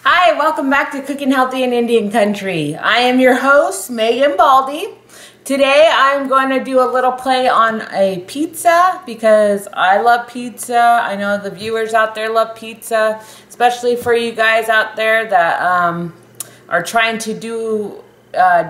Hi, welcome back to Cooking Healthy in Indian Country. I am your host, Megan Baldy. Today I'm going to do a little play on a pizza because I love pizza. I know the viewers out there love pizza, especially for you guys out there that are trying to do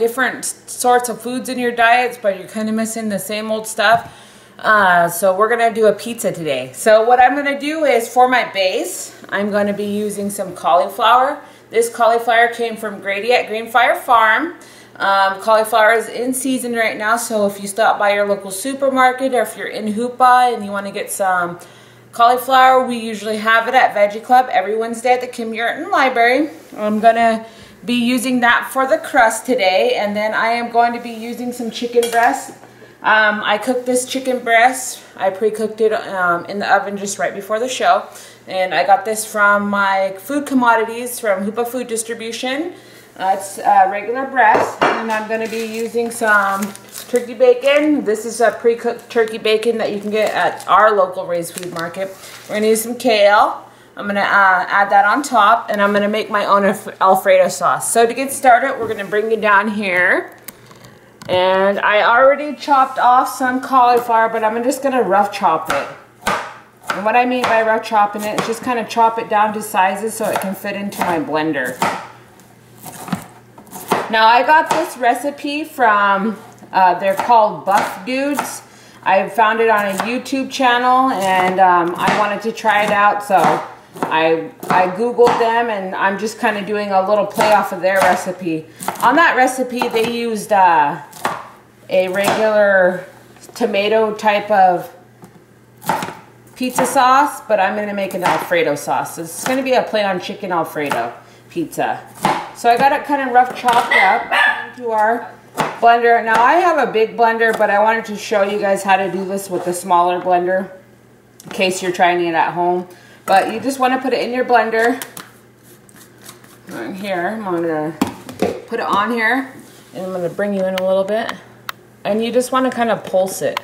different sorts of foods in your diets, but you're kind of missing the same old stuff. So we're going to do a pizza today. So what I'm going to do is, for my base, I'm going to be using some cauliflower. This cauliflower came from Grady at Greenfire Farm. Cauliflower is in season right now, so if you stop by your local supermarket or if you're in Hoopa and you want to get some cauliflower, we usually have it at Veggie Club every Wednesday at the Kim Yurton Library. I'm going to be using that for the crust today, and then I am going to be using some chicken breast. I cooked this chicken breast. I pre-cooked it in the oven just right before the show. And I got this from my food commodities from Hoopa Food Distribution. It's regular breast. And I'm going to be using some turkey bacon. This is a pre-cooked turkey bacon that you can get at our local raised food market. We're going to use some kale. I'm going to add that on top. And I'm going to make my own alfredo sauce. So to get started, we're going to bring it down here. And I already chopped off some cauliflower, but I'm just going to rough chop it. And what I mean by rough chopping it is just kind of chop it down to sizes so it can fit into my blender. Now I got this recipe from, they're called Buff Dudes. I found it on a YouTube channel, and I wanted to try it out, so I Googled them, and I'm just kind of doing a little play off of their recipe. On that recipe, they used a regular tomato type of pizza sauce, but I'm going to make an alfredo sauce. So it's going to be a play on chicken alfredo pizza. So I got it kind of rough chopped up into our blender. Now I have a big blender, but I wanted to show you guys how to do this with a smaller blender in case you're trying it at home. But you just want to put it in your blender. Right here, I'm going to put it on here, and I'm going to bring you in a little bit. And you just want to kind of pulse it.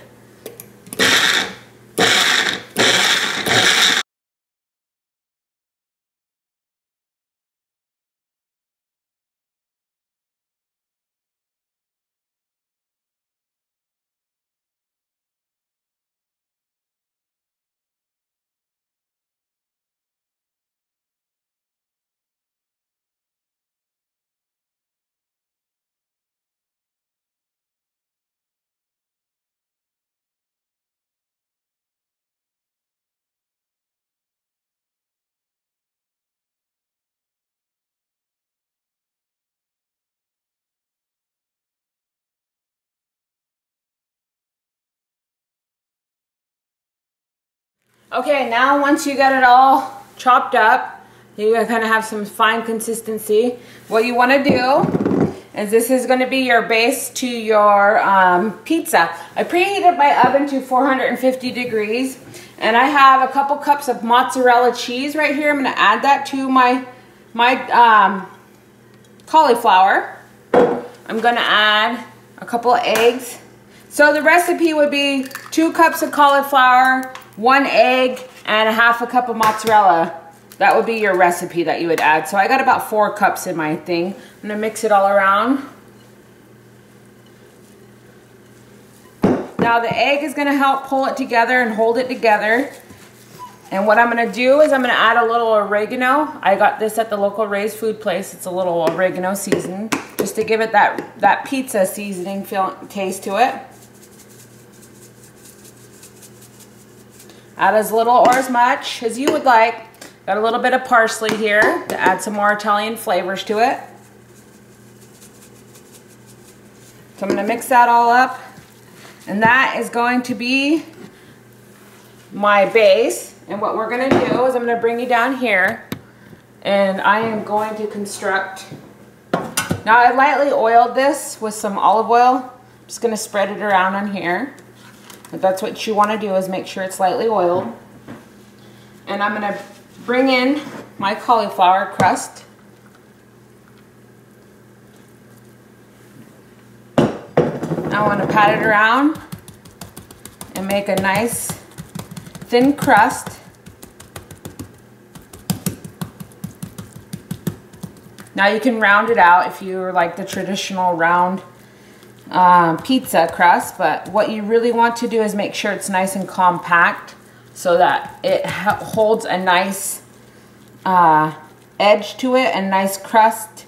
Okay, now once you got it all chopped up, you kind of have some fine consistency. What you want to do is, this is going to be your base to your pizza. I preheated my oven to 450 degrees, and I have a couple cups of mozzarella cheese right here. I'm going to add that to my cauliflower. I'm going to add a couple of eggs. So the recipe would be 2 cups of cauliflower, 1 egg, and a half a cup of mozzarella. That would be your recipe that you would add. So I got about 4 cups in my thing. I'm going to mix it all around. Now the egg is going to help pull it together and hold it together. And what I'm going to do is I'm going to add a little oregano. I got this at the local raised food place. It's a little oregano season, just to give it that pizza seasoning taste to it. Add as little or as much as you would like. Got a little bit of parsley here to add some more Italian flavors to it. So I'm going to mix that all up. And that is going to be my base. And what we're going to do is I'm going to bring you down here, and I am going to construct. Now I lightly oiled this with some olive oil. I'm just going to spread it around on here. But that's what you want to do, is make sure it's lightly oiled. And I'm going to bring in my cauliflower crust. I want to pat it around and make a nice thin crust. Now you can round it out if you like the traditional round pizza crust, but what you really want to do is make sure it's nice and compact so that it holds a nice edge to it and nice crust.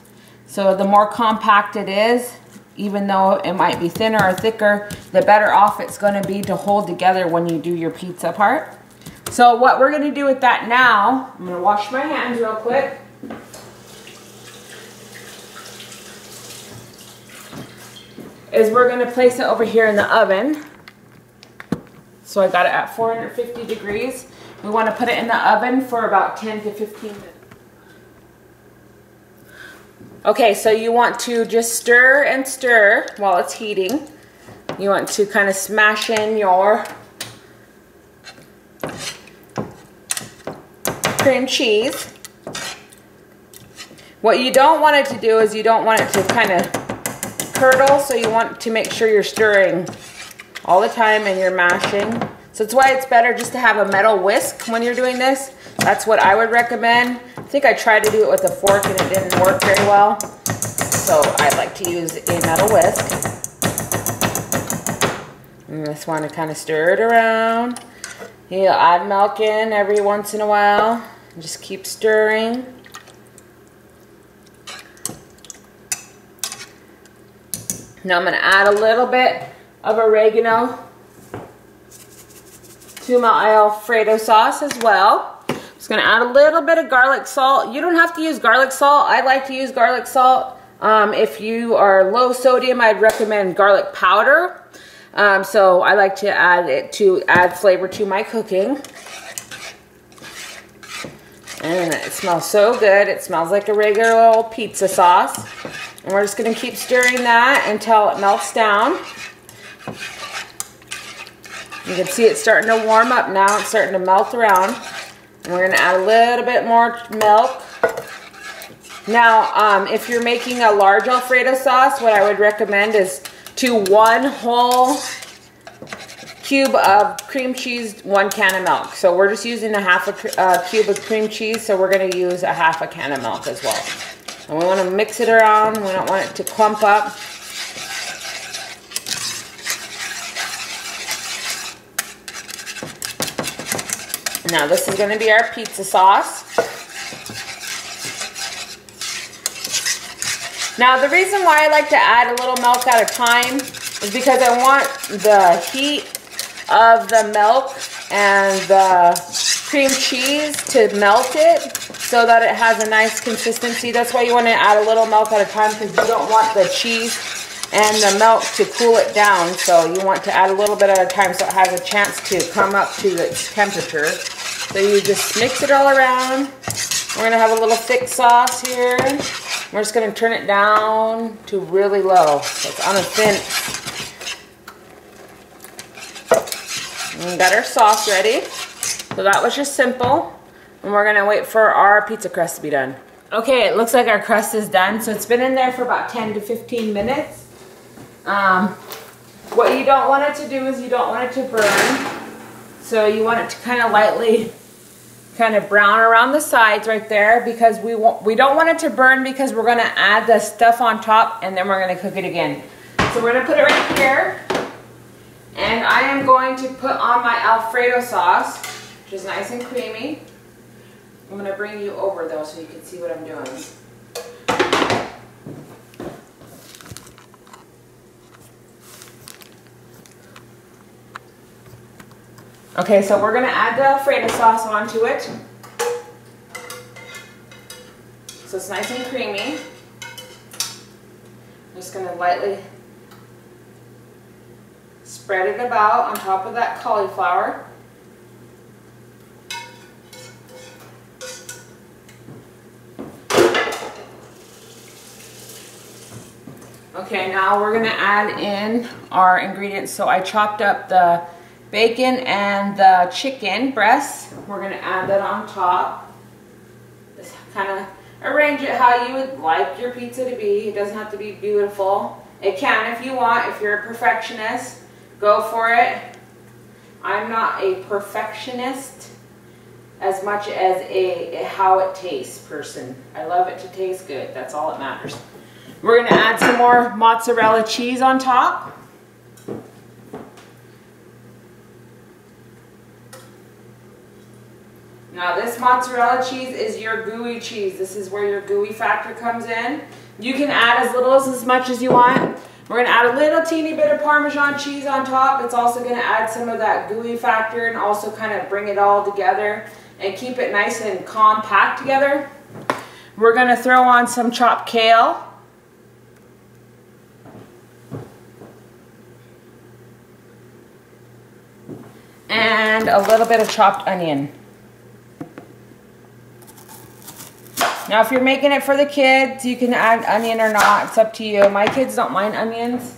So the more compact it is, even though it might be thinner or thicker, the better off it's going to be to hold together when you do your pizza part. So what we're going to do with that now, I'm going to wash my hands real quick. Is we're going to place it over here in the oven. So I got it at 450 degrees. We want to put it in the oven for about 10 to 15 minutes. Okay, so you want to just stir and stir while it's heating. You want to kind of smash in your cream cheese. What you don't want it to do is you don't want it to kind of curdle, so you want to make sure you're stirring all the time and you're mashing. So that's why it's better just to have a metal whisk when you're doing this. That's what I would recommend. I think I tried to do it with a fork and it didn't work very well. So I like to use a metal whisk. And just want to kind of stir it around. You'll add milk in every once in a while. And just keep stirring. Now I'm going to add a little bit of oregano to my alfredo sauce as well. Just going to add a little bit of garlic salt. You don't have to use garlic salt. I like to use garlic salt. If you are low sodium, I'd recommend garlic powder. So I like to add it to add flavor to my cooking. And it smells so good. It smells like a regular old pizza sauce. And we're just going to keep stirring that until it melts down. You can see it's starting to warm up now. It's starting to melt around. And we're going to add a little bit more milk. Now, if you're making a large Alfredo sauce, what I would recommend is to 1 whole cube of cream cheese, 1 can of milk. So we're just using a half a cube of cream cheese, so we're going to use a half a can of milk as well. And we want to mix it around. We don't want it to clump up. Now this is going to be our pizza sauce. Now the reason why I like to add a little milk at a time is because I want the heat of the milk and the cream cheese to melt it so that it has a nice consistency. That's why you want to add a little milk at a time, because you don't want the cheese and the milk to cool it down. So you want to add a little bit at a time so it has a chance to come up to its temperature. So you just mix it all around. We're going to have a little thick sauce here. We're just going to turn it down to really low. So it's on a thin. And we got our sauce ready. So that was just simple. And we're going to wait for our pizza crust to be done. Okay, it looks like our crust is done. So it's been in there for about 10 to 15 minutes. What you don't want it to do is you don't want it to burn. So you want it to kind of lightly kind of brown around the sides right there, because we don't want it to burn, because we're going to add the stuff on top and then we're going to cook it again. So we're going to put it right here. And I am going to put on my Alfredo sauce, which is nice and creamy. I'm going to bring you over though so you can see what I'm doing. Okay, so we're going to add the Alfredo sauce onto it. So it's nice and creamy. I'm just going to lightly spread it about on top of that cauliflower. Okay, now we're going to add in our ingredients. So I chopped up the bacon and the chicken breasts. We're going to add that on top. Just kind of arrange it how you would like your pizza to be. It doesn't have to be beautiful. It can if you want. If you're a perfectionist, go for it. I'm not a perfectionist. as much as a how it tastes person. I love it to taste good. That's all that matters. We're going to add some more mozzarella cheese on top. Now this mozzarella cheese is your gooey cheese. This is where your gooey factor comes in. You can add as little as much as you want. We're going to add a little teeny bit of Parmesan cheese on top. It's also going to add some of that gooey factor and also kind of bring it all together and keep it nice and compact together. We're going to throw on some chopped kale. And a little bit of chopped onion. Now if you're making it for the kids, you can add onion or not. It's up to you. My kids don't mind onions,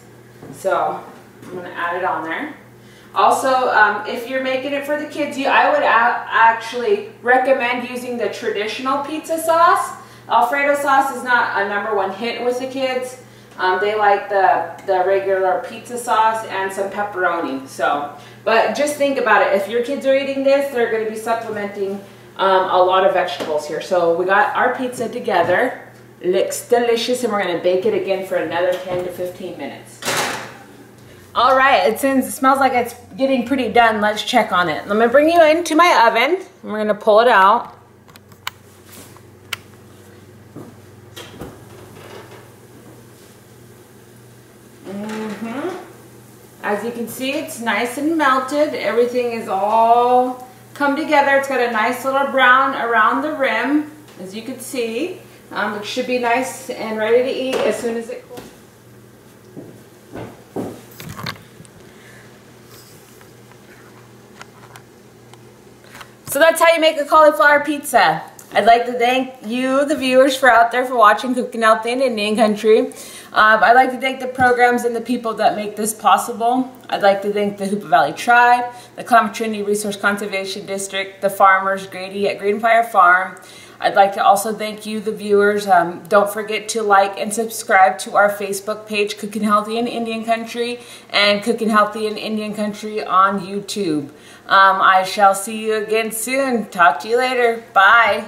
so I'm going to add it on there. Also, if you're making it for the kids, I would actually recommend using the traditional pizza sauce. Alfredo sauce is not a #1 hit with the kids. They like the regular pizza sauce and some pepperoni. So, but just think about it. If your kids are eating this, they're going to be supplementing a lot of vegetables here. So we got our pizza together. Looks delicious, and we're going to bake it again for another 10 to 15 minutes. All right, since it smells like it's getting pretty done, let's check on it. I'm going to bring you into my oven. And we're going to pull it out. As you can see, it's nice and melted. Everything is all come together. It's got a nice little brown around the rim, as you can see. It should be nice and ready to eat as soon as it cools. So that's how you make a cauliflower pizza. I'd like to thank you, the viewers, out there for watching Cooking Healthy in Indian Country. I'd like to thank the programs and the people that make this possible. I'd like to thank the Hoopa Valley Tribe, the Klamath Trinity Resource Conservation District, the farmers, Grady at Greenfire Farm. I'd like to also thank you, the viewers. Don't forget to like and subscribe to our Facebook page, Cooking Healthy in Indian Country, and Cooking Healthy in Indian Country on YouTube. I shall see you again soon. Talk to you later. Bye.